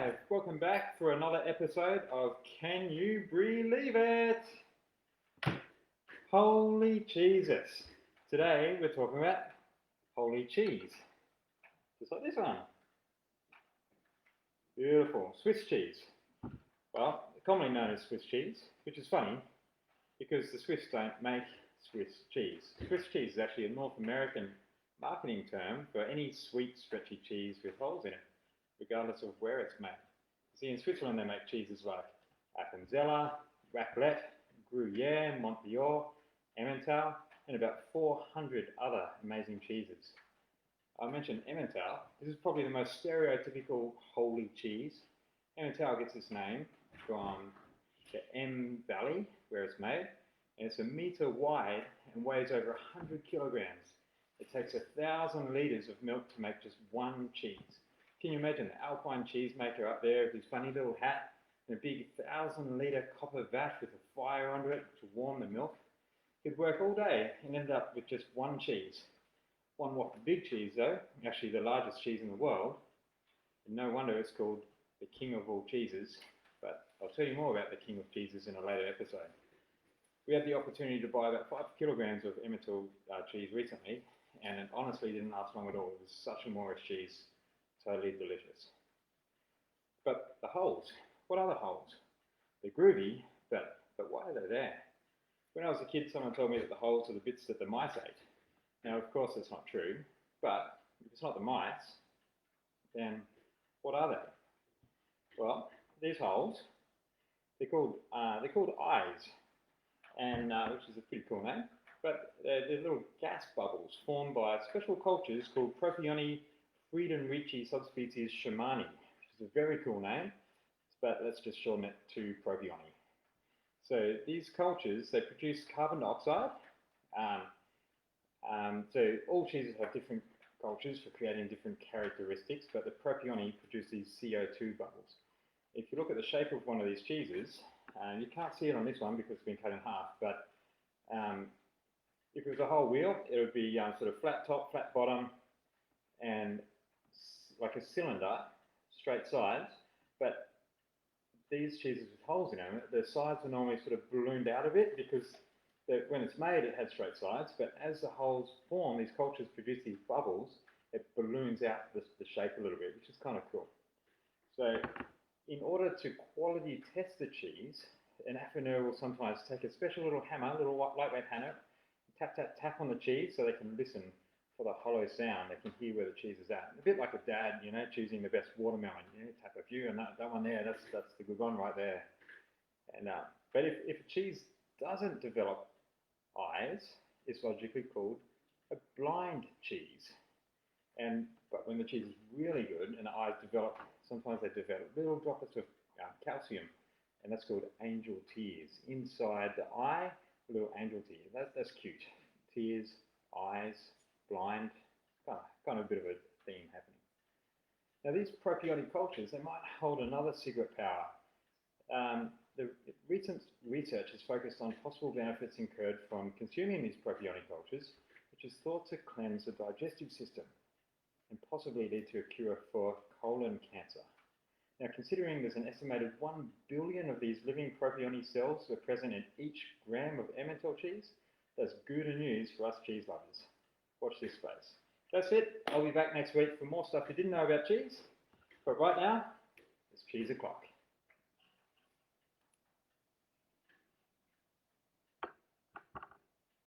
Brie-lieve! Welcome back for another episode of Can You Brie-lieve It? Holy cheeses! Today we're talking about holy cheese. Just like this one. Beautiful. Swiss cheese. Well, commonly known as Swiss cheese, which is funny because the Swiss don't make Swiss cheese. Swiss cheese is actually a North American marketing term for any sweet, stretchy cheese with holes in it, regardless of where it's made. See, in Switzerland they make cheeses like Appenzeller, Raclette, Gruyere, Montbéliard, Emmental, and about 400 other amazing cheeses. I mentioned Emmental. This is probably the most stereotypical holy cheese. Emmental gets its name from the M Valley, where it's made, and it's 1 meter wide and weighs over 100 kilograms. It takes 1,000 litres of milk to make just one cheese. Can you imagine the Alpine cheesemaker up there with his funny little hat and a big 1,000-litre copper vat with a fire under it to warm the milk? He'd work all day and end up with just one cheese. One whopper big cheese though, actually the largest cheese in the world. And no wonder it's called the king of all cheeses, but I'll tell you more about the king of cheeses in a later episode. We had the opportunity to buy about 5 kilograms of Emmental cheese recently, and it honestly didn't last long at all. It was such a Moorish cheese, totally delicious. But the holes, what are the holes? They're groovy, but why are they there? When I was a kid, someone told me that the holes are the bits that the mice ate. Now, of course, that's not true, but if it's not the mice, then what are they? Well, these holes, they're called eyes, and which is a pretty cool name. But they're little gas bubbles formed by special cultures called Propioni Friedenrichi subspecies shermani, which is a very cool name, but let's just shorten it to Propioni. So these cultures, they produce carbon dioxide. So all cheeses have different cultures for creating different characteristics, but the Propioni produce these CO2 bubbles. If you look at the shape of one of these cheeses, you can't see it on this one because it's been cut in half, but if it was a whole wheel, it would be sort of flat top, flat bottom, and like a cylinder, straight sides. But these cheeses with holes in them, the sides are normally sort of ballooned out a bit because when it's made, it has straight sides. But as the holes form, these cultures produce these bubbles. It balloons out the shape a little bit, which is kind of cool. So, in order to quality test the cheese, an affineur will sometimes take a special little hammer, a little lightweight hammer, tap, tap, tap on the cheese so they can listen for the hollow sound. They can hear where the cheese is at. A bit like a dad, choosing the best watermelon. Tap a few, and that one there, that's the good one right there. And but if a cheese doesn't develop eyes, it's logically called a blind cheese. But when the cheese is really good and the eyes develop, sometimes they develop little droplets of calcium, and that's called angel tears. Inside the eye, a little angel tear. That's cute. Tears, eyes, blind, kind of a bit of a theme happening. Now these propionic cultures, they might hold another secret power. The recent research has focused on possible benefits incurred from consuming these propionic cultures, which is thought to cleanse the digestive system and possibly lead to a cure for colon cancer. Now, considering there's an estimated 1 billion of these living propionic cells are present in each gram of Emmental cheese, that's good news for us cheese lovers. Watch this space. That's it. I'll be back next week for more stuff you didn't know about cheese. But right now, it's cheese o'clock.